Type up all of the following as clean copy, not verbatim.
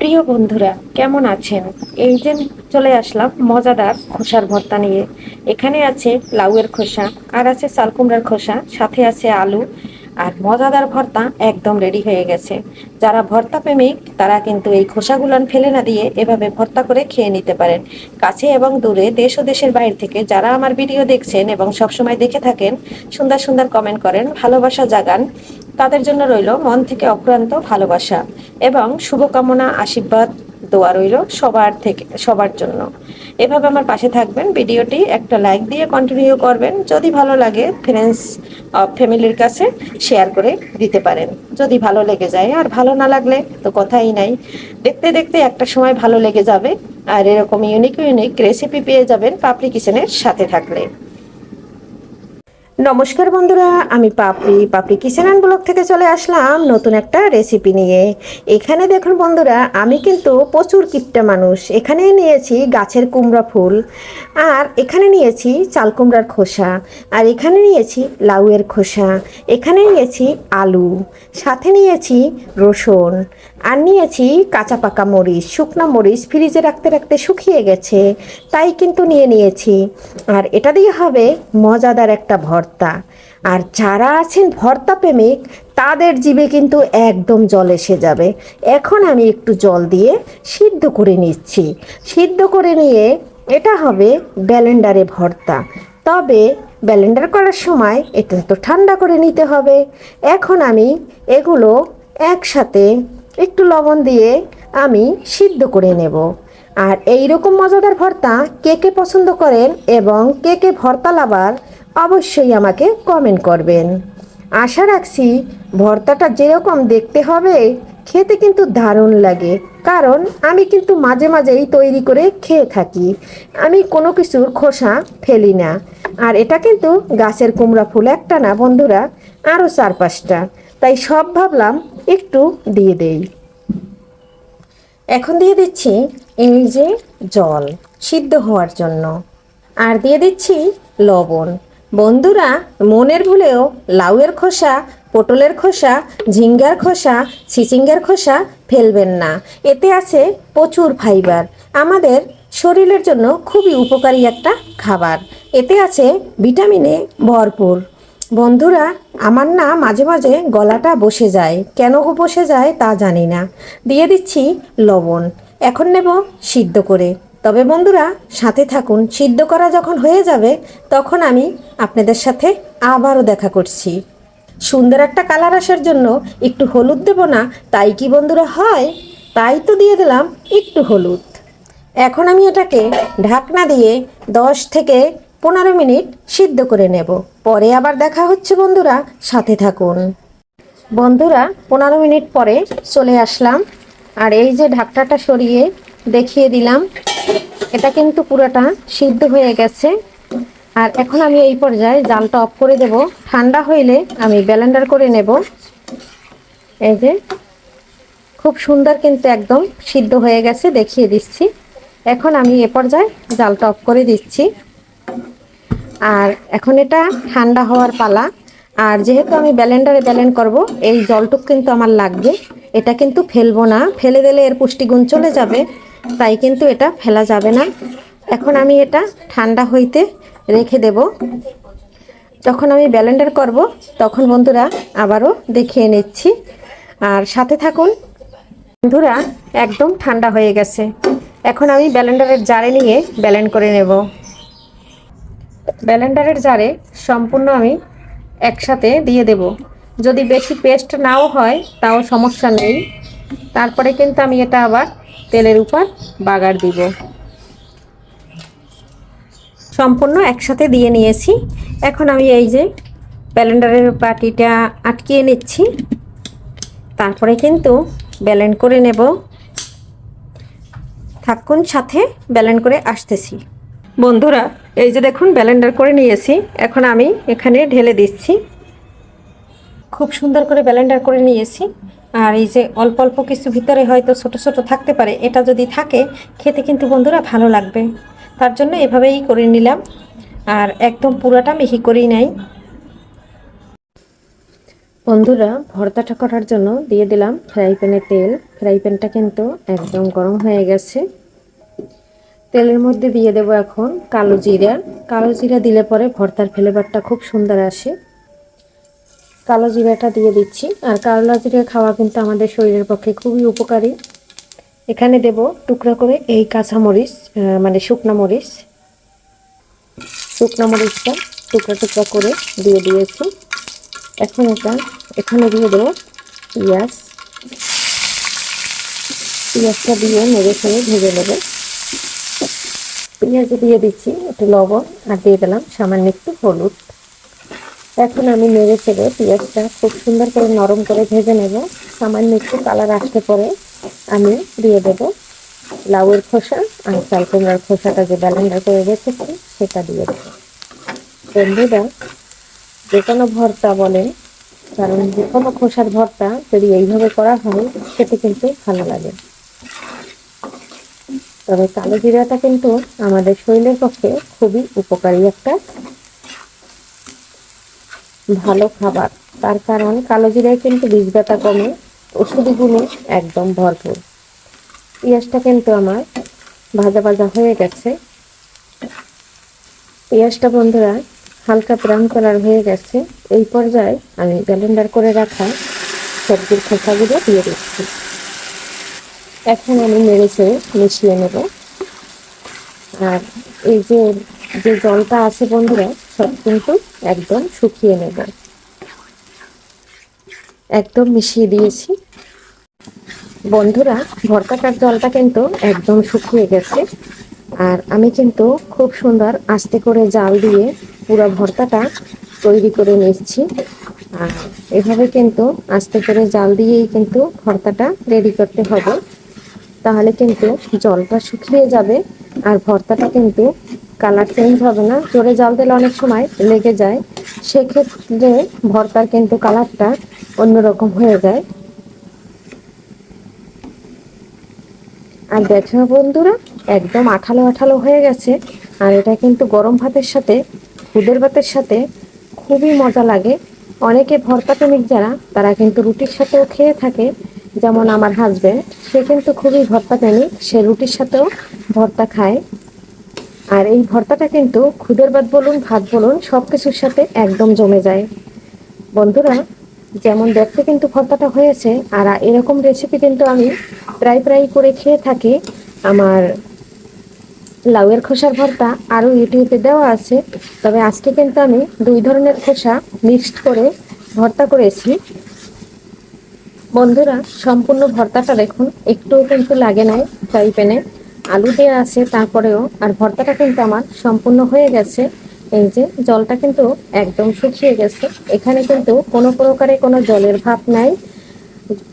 প্রিয় বন্ধুরা, কেমন আছেন? এই যে চলে আসলাম মজাদার খোসার ভর্তা নিয়ে। এখানে আছে লাউয়ের খোসা, আর আছে চালকুমড়ার খোসা, সাথে আছে আলু। আর মজাদার ভর্তা একদম রেডি হয়ে গেছে। যারা ভর্তা প্রেমিক তারা কিন্তু এই খোসাগুলো ফেলে না দিয়ে এভাবে ভর্তা করে খেয়ে নিতে পারেন। কাছে এবং দূরে, দেশ ও দেশের বাইরে থেকে যারা আমার ভিডিও দেখছেন এবং সবসময় দেখে থাকেন, সুন্দর সুন্দর কমেন্ট করেন, ভালোবাসা জাগান, তাদের জন্য রইল মন থেকে অক্লান্ত ভালোবাসা এবং শুভকামনা, আশীর্বাদ, দোয়া রইল সবার জন্য। এভাবে আমার পাশে থাকবেন, ভিডিওটি একটা লাইক দিয়ে কন্টিনিউ করবেন। যদি ভালো লাগে ফ্রেন্ডস ফ্যামিলির কাছে শেয়ার করে দিতে পারেন যদি ভালো লেগে যায়। আর ভালো না লাগলে তো কথাই নাই, দেখতে দেখতে একটা সময় ভালো লেগে যাবে। আর এরকম ইউনিক ইউনিক রেসিপি পেয়ে যাবেন পাপড়ি কিচেনের সাথে থাকলে। নমস্কার বন্ধুরা, আমি পাপড়ি কিচেন অ্যান্ড ব্লগ থেকে চলে আসলাম নতুন একটা রেসিপি নিয়ে। এখানে দেখুন বন্ধুরা, আমি কিন্তু প্রচুর কিপটা মানুষ। এখানে নিয়েছি গাছের কুমড়া ফুল, আর এখানে নিয়েছি চাল কুমড়ার খোসা, আর এখানে নিয়েছি লাউয়ের খোসা, এখানে নিয়েছি আলু, সাথে নিয়েছি রসুন, আর নিয়েছি কাঁচা পাকা মরিচ, শুকনো মরিচ ফ্রিজে রাখতে রাখতে শুকিয়ে গেছে, তাই কিন্তু নিয়েছি। আর এটা দিয়ে হবে মজাদার একটা ভর্তা। আর যারা আছেন ভর্তা প্রেমিক তাদের জিভে কিন্তু একদম জল এসে যাবে। এখন আমি একটু জল দিয়ে সিদ্ধ করে নিচ্ছি। সিদ্ধ করে নিয়ে এটা হবে ব্লেন্ডারে ভর্তা। তবে ব্লেন্ডার করার সময় এটা তো ঠান্ডা করে নিতে হবে। এখন আমি এগুলো একসাথে একটু লবণ দিয়ে আমি সিদ্ধ করে নেব। আর এই রকম মজাদার ভর্তা কে কে পছন্দ করেন এবং কে কে ভর্তা লাভার অবশ্যই আমাকে কমেন্ট করবেন। আশা রাখছি ভর্তাটা যেরকম দেখতে হবে খেতে কিন্তু দারুণ লাগে, কারণ আমি কিন্তু মাঝে মাঝেই তৈরি করে খেয়ে থাকি। আমি কোনো কিছুর খোসা ফেলি না। আর এটা কিন্তু গাছের কুমড়া ফুল একটা না বন্ধুরা, আরও 4-5টা, তাই সব ভাবলাম একটু দিয়ে দেই। এখন দিয়ে দিচ্ছি এই যে জল সিদ্ধ হওয়ার জন্য, আর দিয়ে দিচ্ছি লবণ। বন্ধুরা, মনের ভুলেও লাউয়ের খোসা, পটলের খোসা, ঝিঙ্গার খোসা, চিচিঙ্গার খোসা ফেলবেন না। এতে আছে প্রচুর ফাইবার, আমাদের শরীরের জন্য খুবই উপকারী একটা খাবার। এতে আছে ভিটামিনে ভরপুর। বন্ধুরা, আমার না মাঝে মাঝে গলাটা বসে যায়, কেন বসে যায় তা জানি না। দিয়ে দিচ্ছি লবণ। এখন নেব সিদ্ধ করে। তবে বন্ধুরা সাথে থাকুন, সিদ্ধ করা যখন হয়ে যাবে তখন আমি আপনাদের সাথে আবারও দেখা করছি। সুন্দর একটা কালার আসার জন্য একটু হলুদ দেব না, তাই কি বন্ধুরা হয়? তাই তো দিয়ে দিলাম একটু হলুদ। এখন আমি এটাকে ঢাকনা দিয়ে 10 থেকে 15 মিনিট সিদ্ধ করে নেব। পরে আবার দেখা হচ্ছে বন্ধুরা, সাথে থাকুন। বন্ধুরা 15 মিনিট পরে চলে আসলাম, আর এই যে ঢাকনাটা সরিয়ে দেখিয়ে দিলাম, এটা কিন্তু পুরোটা সিদ্ধ হয়ে গেছে। আর এখন আমি এই পর্যায়ে জালটা অফ করে দেব। ঠান্ডা হইলে আমি ব্লেন্ডার করে নেব। এই যে খুব সুন্দর কিন্তু একদম সিদ্ধ হয়ে গেছে, দেখিয়ে দিচ্ছি। এখন আমি এ পর্যায়ে জালটা অফ করে দিচ্ছি। আর এখন এটা ঠান্ডা হওয়ার পালা। আর যেহেতু আমি ব্লেন্ডারে ব্লেন্ড করব, এই জলটুক কিন্তু আমার লাগবে। এটা কিন্তু ফেলবো না, ফেলে দিলে এর পুষ্টিগুণ চলে যাবে, তাই কিন্তু এটা ফেলা যাবে না। এখন আমি এটা ঠান্ডা হইতে রেখে দেব। যখন আমি ব্লেন্ডার করব তখন বন্ধুরা আবারও দেখিয়ে নিচ্ছি, আর সাথে থাকুন। বন্ধুরা একদম ঠান্ডা হয়ে গেছে। এখন আমি ব্লেন্ডারের জারে নিয়ে ব্লেন্ড করে নেব। ব্লেন্ডারের জারে সম্পূর্ণ আমি একসাথে দিয়ে দেব। যদি বেশি পেস্ট নাও হয় তাও সমস্যা নেই। তারপরে কিন্তু আমি এটা আবার তেলের উপর বাগার দিব। সম্পূর্ণ একসাথে দিয়ে নিয়েছি। এখন আমি এই যে ব্লেন্ডারের বাটিটা আটকিয়ে নিচ্ছি, তারপরে কিন্তু ব্লেন্ড করে নেব। থাকুন সাথে, ব্লেন্ড করে আসতেছি। বন্ধুরা এই যে দেখুন ব্লেন্ডার করে নিয়েছি। এখন আমি এখানে ঢেলে দিচ্ছি। খুব সুন্দর করে ব্লেন্ডার করে নিয়েছি। আর এই যে অল্প অল্প কিছু ভিতরে হয়তো ছোট ছোট থাকতে পারে, এটা যদি থাকে খেতে কিন্তু বন্ধুরা ভালো লাগবে, তার জন্য এভাবেই করে নিলাম। আর একদম পুরোটা মিহি করেই নাই। বন্ধুরা, ভর্তাটা করার জন্য দিয়ে দিলাম ফ্রাই প্যানে তেল। ফ্রাই প্যানটা কিন্তু একদম গরম হয়ে গেছে। তেলের মধ্যে দিয়ে দেব এখন কালো জিরা। কালো জিরা দিলে পরে ভর্তার ফ্লেভারটা খুব সুন্দর আসে। কালো জিরাটা দিয়ে দিচ্ছি। আর কালো জিরা খাওয়া কিন্তু আমাদের শরীরের পক্ষে খুবই উপকারী। এখানে দেব টুকরা করে এই কাঁচামরিচ, মানে শুকনো মরিচ। শুকনো মরিচটা টুকরা টুকরা করে দিয়ে দিয়েছি। এখন এখানে দিয়ে দেবো পেঁয়াজ। পেঁয়াজটা দিয়ে নেড়ে চেড়ে ভেজে নেব। পেঁয়াজে দিয়ে দিচ্ছি একটু লবণ আর দিয়ে দিলাম সামান্য একটু হলুদ। এখন আমি নেড়ে চেড়ে পেঁয়াজটা খুব সুন্দর করে নরম করে ভেজে নেব। সামান্য একটু কালার আসতে পরে আমি দিয়ে দেব লাউয়ের খোসা আর চাল কুমড়ার খোসাটা যে ব্লেন্ডার করে রেখেছি সেটা দিয়ে দেবো। বন্ধুরা, যে কোনো ভর্তা বলেন, কারণ যে কোনো খোসার ভর্তা যদি এইভাবে করা হয় সেটা কিন্তু ভালো লাগে। তবে কালো জিরাটা কিন্তু আমাদের শরীরের পক্ষে খুবই উপকারী একটা ভালো খাবার। তার কারণ কালো জিরায় কিন্তু বীজ ব্যথা কমে, ওষুধি গুণে একদম ভরপুর। পেঁয়াজটা কিন্তু আমার ভাজা ভাজা হয়ে গেছে। পেঁয়াজটা বন্ধুরা হালকা ব্রাউন কালার হয়ে গেছে। এই পর্যায়ে আমি ব্লেন্ডার করে রাখা সবজির খোসাগুলো দিয়ে দিচ্ছি। এখন আমি নেড়ে চেড়ে মিশিয়ে নেব। আর এই যে যে জলটা আছে বন্ধুরা, সব কিন্তু একদম শুকিয়ে নেব। একদম মিশিয়ে দিয়েছি। বন্ধুরা, ভর্তাটার জলটা কিন্তু একদম শুকিয়ে গেছে। আর আমি কিন্তু খুব সুন্দর আস্তে করে জাল দিয়ে পুরো ভর্তাটা তৈরি করে নিচ্ছি। আর এভাবে কিন্তু আস্তে করে জাল দিয়েই কিন্তু ভর্তাটা রেডি করতে হবে। তাহলে কিন্তু জলটা শুকিয়ে যাবে আর ভর্তাটা কিন্তু কালার চেঞ্জ হবে না। জোরে জাল দিলে অনেক সময় লেগে যায়, সেক্ষেত্রে ভর্তার কিন্তু কালারটা অন্যরকম হয়ে যায়। আর দেখো বন্ধুরা, একদম আঠালো আঠালো হয়ে গেছে। আর এটা কিন্তু গরম ভাতের সাথে, খুদের ভাতের সাথে খুবই মজা লাগে। অনেকে ভর্তা প্রেমিক যারা, তারা কিন্তু রুটির সাথেও খেয়ে থাকে। যেমন আমার হাজবেন্ড, সে কিন্তু খুবই ভর্তা প্রেমিক, সে রুটির সাথেও ভর্তা খায়। আর এই ভর্তাটা কিন্তু খুদের ভাত বলুন ভাত বলুন সব কিছুর সাথে একদম জমে যায়। বন্ধুরা, যেমন দেখতে কিন্তু ভর্তাটা হয়েছে, আর এরকম রেসিপি কিন্তু আমি প্রায় প্রায় করে খেয়ে থাকি। আমার লাউয়ের খোসার ভর্তা আরও ইউটিউবে দেওয়া আছে, তবে আজকে কিন্তু আমি দুই ধরনের খোসা মিক্সড করে ভর্তা করেছি। বন্ধুরা, সম্পূর্ণ ভর্তাটা দেখুন, একটুও কিন্তু লাগে নাই। ফ্রাই প্যানে আলু দেওয়া আছে তারপরেও। আর ভর্তাটা কিন্তু আমার সম্পূর্ণ হয়ে গেছে। এই যে জলটা কিন্তু একদম শুকিয়ে গেছে। এখানে কিন্তু কোনো প্রকারে কোনো জলের ভাব নাই।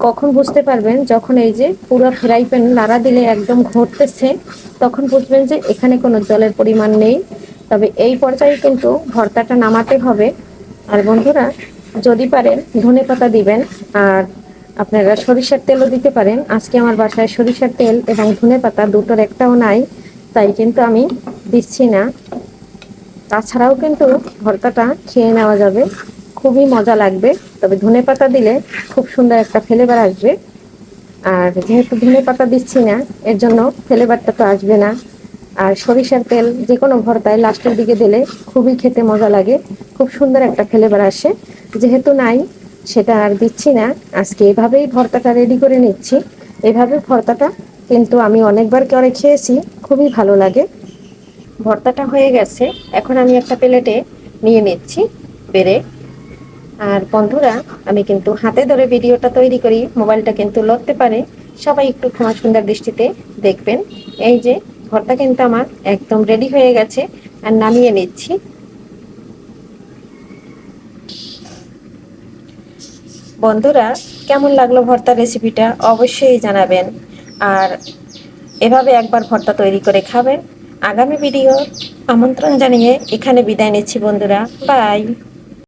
কখন বুঝতে পারবেন, যখন এই যে পুরো ফ্রাই প্যান নাড়া দিলে একদম ঘটতেছে, তখন বুঝবেন যে এখানে কোনো জলের পরিমাণ নেই। তবে এই পর্যায়ে কিন্তু ভর্তাটা নামাতে হবে। আর বন্ধুরা, যদি পারেন ধনেপাতা দিবেন। আর আপনারা সরিষার তেলও দিতে পারেন। আজকে আমার বাসায় সরিষার তেল এবং ধনেপাতা দুটোর একটাও নাই, তাই কিন্তু আমি দিচ্ছি না। তাছাড়াও কিন্তু ভর্তাটা খেয়ে নেওয়া যাবে, খুবই মজা লাগবে। তবে ধনেপাতা দিলে খুব সুন্দর একটা ফ্লেভার আসবে। আর যেহেতু ধনেপাতা দিচ্ছি না, এর জন্য ফ্লেভারটা তো আসবে না। আর সরিষার তেল যে কোনো ভর্তায় লাস্টের দিকে দিলে খুবই খেতে মজা লাগে, খুব সুন্দর একটা ফ্লেভার আসে। যেহেতু নাই, সেটা আর দিচ্ছি না। আজকে এভাবেই ভর্তাটা রেডি করে নিচ্ছি। এভাবে ভর্তাটা কিন্তু আমি অনেকবার করে খেয়েছি, খুবই ভালো লাগে। ভর্তাটা হয়ে গেছে, এখন আমি একটা প্লেটে নিয়ে নিচ্ছি বেড়ে। আর বন্ধুরা, আমি কিন্তু হাতে ধরে ভিডিওটা তৈরি করি, মোবাইলটা কিন্তু লড়তে পারে, সবাই একটু ক্ষমা সুন্দর দৃষ্টিতে দেখবেন। এই যে ভর্তা কিন্তু আমার একদম রেডি হয়ে গেছে, আর নামিয়ে নিচ্ছি। বন্ধুরা, কেমন লাগলো ভর্তা রেসিপিটা অবশ্যই জানাবেন। আর এভাবে একবার ভর্তা তৈরি করে খাবেন। আগামী ভিডিও আমন্ত্রণ জানিয়ে এখানে বিদায় নিচ্ছি বন্ধুরা, বাই।